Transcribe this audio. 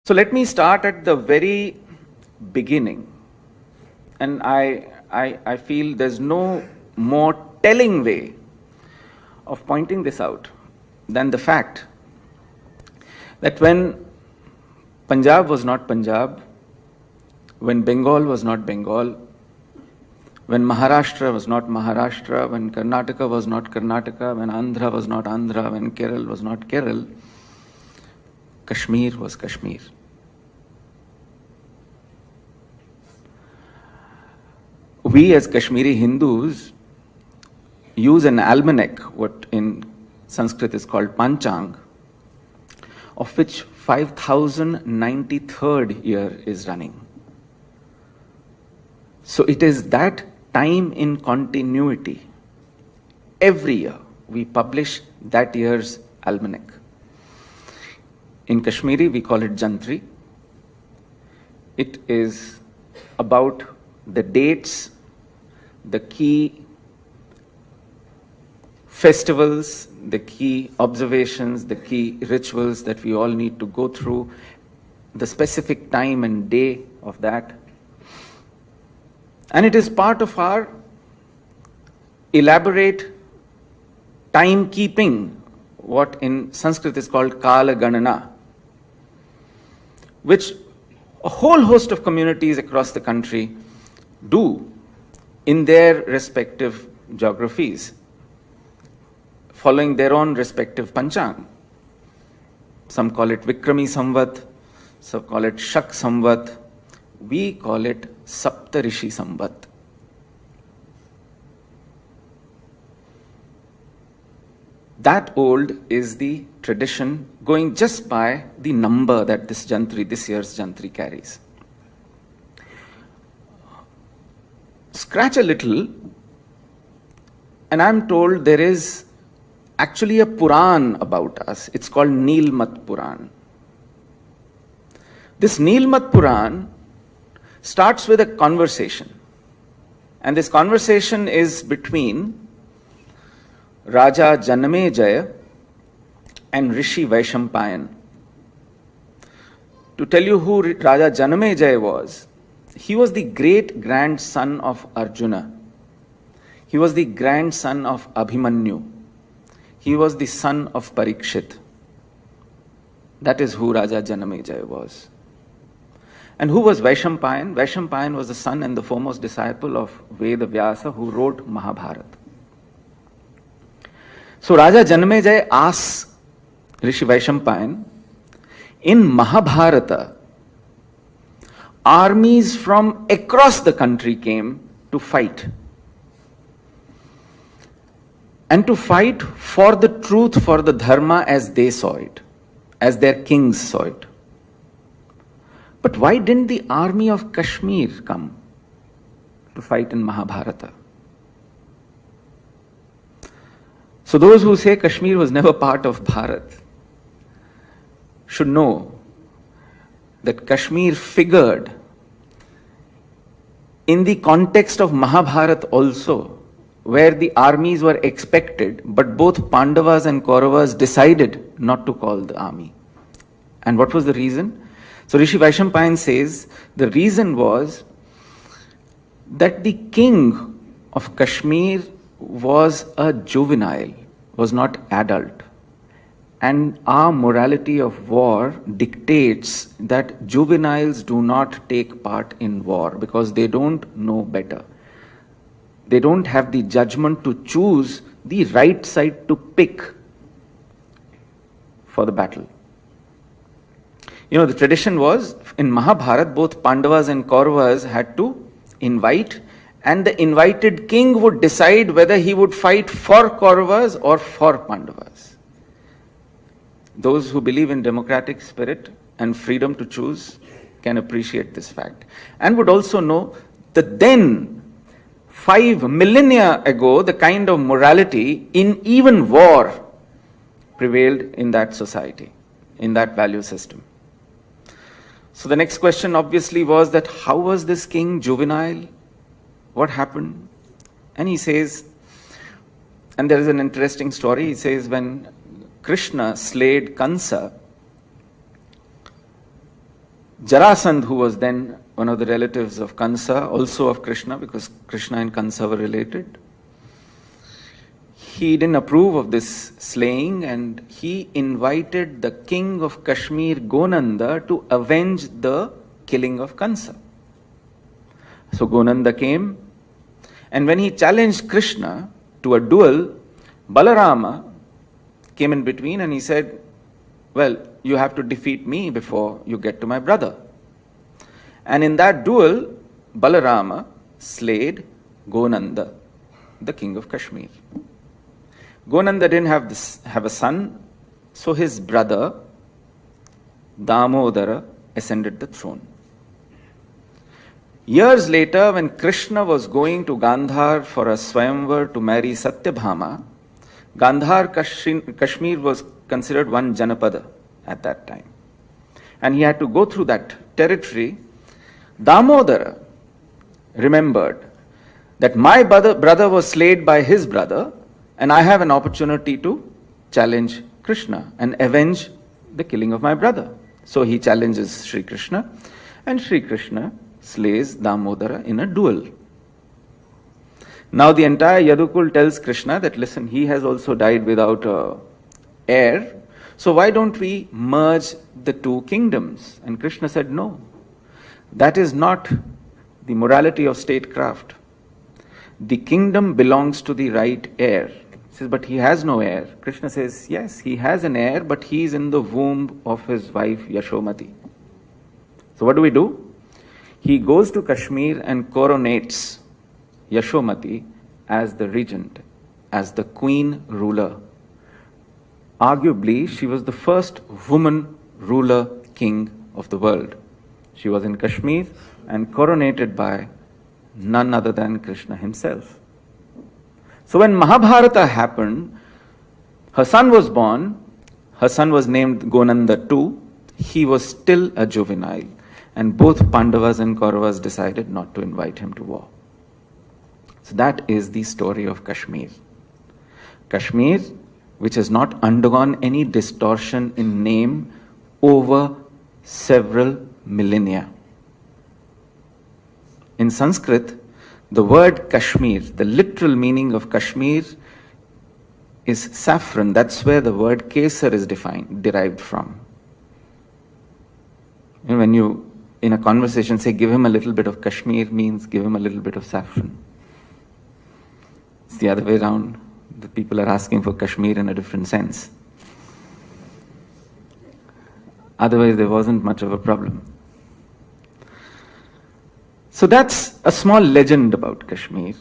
So let me start at the very beginning. And I feel there's no more telling way of pointing this out than the fact that when Punjab was not Punjab, when Bengal was not Bengal, when Maharashtra was not Maharashtra, when Karnataka was not Karnataka, when Andhra was not Andhra, when Kerala was not Kerala, Kashmir was Kashmir. We as Kashmiri Hindus use an almanac, what in Sanskrit is called Panchang, of which 5093rd year is running. So it is that time in continuity. Every year we publish that year's almanac. In Kashmiri we call it Jantri. It is about the dates, the key festivals, the key observations, the key rituals that we all need to go through, the specific time and day of that. And it is part of our elaborate timekeeping, what in Sanskrit is called Kala Ganana, which a whole host of communities across the country do in their respective geographies, following their own respective Panchang. Some call it Vikrami Samvat, some call it Shak Samvat, we call it Saptarishi Samvat. That old is the tradition, going just by the number that this Jantri, this year's Jantri carries. Scratch a little, and I'm told there is actually a Puran about us. It's called Nilmat Puran. This Nilmat Puran starts with a conversation. And this conversation is between Raja Janamejaya and Rishi Vaishampayan. To tell you who Raja Janamejaya was, he was the great grandson of Arjuna. He was the grandson of Abhimanyu. He was the son of Parikshit. That is who Raja Janamejaya was. And who was Vaishampayan? Vaishampayan was the son and the foremost disciple of Veda Vyasa, who wrote Mahabharat. So Raja Janamejaya asks Rishi Vaishampayan, in Mahabharata, armies from across the country came to fight. And to fight for the truth, for the dharma as they saw it, as their kings saw it. But why didn't the army of Kashmir come to fight in Mahabharata? So those who say Kashmir was never part of Bharat should know that Kashmir figured in the context of Mahabharata also, where the armies were expected, but both Pandavas and Kauravas decided not to call the army. And what was the reason? So Rishi Vaishampayan says the reason was that the king of Kashmir was a juvenile, was not adult. And our morality of war dictates that juveniles do not take part in war because they don't know better. They don't have the judgment to choose the right side to pick for the battle. You know, the tradition was in Mahabharat, both Pandavas and Kauravas had to invite, and the invited king would decide whether he would fight for Kauravas or for Pandavas. Those who believe in democratic spirit and freedom to choose can appreciate this fact, and would also know that then, 5 millennia ago, the kind of morality in even war prevailed in that society, in that value system. So the next question obviously was that how was this king juvenile? What happened? And he says, and there is an interesting story, he says when Krishna slayed Kansa, Jarasandh, who was then one of the relatives of Kansa, also of Krishna, because Krishna and Kansa were related, he didn't approve of this slaying, and he invited the king of Kashmir, Gonanda, to avenge the killing of Kansa. So Gonanda came, and when he challenged Krishna to a duel, Balarama came in between and he said, well, you have to defeat me before you get to my brother. And in that duel, Balarama slayed Gonanda, the king of Kashmir. Gonanda didn't have a son, so his brother Damodara ascended the throne. Years later, when Krishna was going to Gandhar for a Swayamvar to marry Satyabhama, Gandhar, Kashmir was considered one Janapada at that time. And he had to go through that territory. Damodara remembered that my brother was slayed by his brother, and I have an opportunity to challenge Krishna and avenge the killing of my brother. So he challenges Sri Krishna, and Sri Krishna slays Damodara in a duel. Now the entire Yadukul tells Krishna that, listen, he has also died without heir, so why don't we merge the two kingdoms? And Krishna said, no, that is not the morality of statecraft. The kingdom belongs to the right heir. He says, but he has no heir. Krishna says, yes, he has an heir, but he is in the womb of his wife Yashomati. So what do? He goes to Kashmir and coronates Yashomati as the regent, as the queen ruler. Arguably, she was the first woman ruler king of the world. She was in Kashmir and coronated by none other than Krishna himself. So when Mahabharata happened, her son was born, her son was named Gonanda too. He was still a juvenile, and both Pandavas and Kauravas decided not to invite him to war. So that is the story of Kashmir. Kashmir, which has not undergone any distortion in name over several millennia. In Sanskrit, the word Kashmir, the literal meaning of Kashmir is saffron. That's where the word Kesar is derived from. And when you, in a conversation, say, give him a little bit of Kashmir, means give him a little bit of saffron. It's the other way around. The people are asking for Kashmir in a different sense. Otherwise, there wasn't much of a problem. So that's a small legend about Kashmir.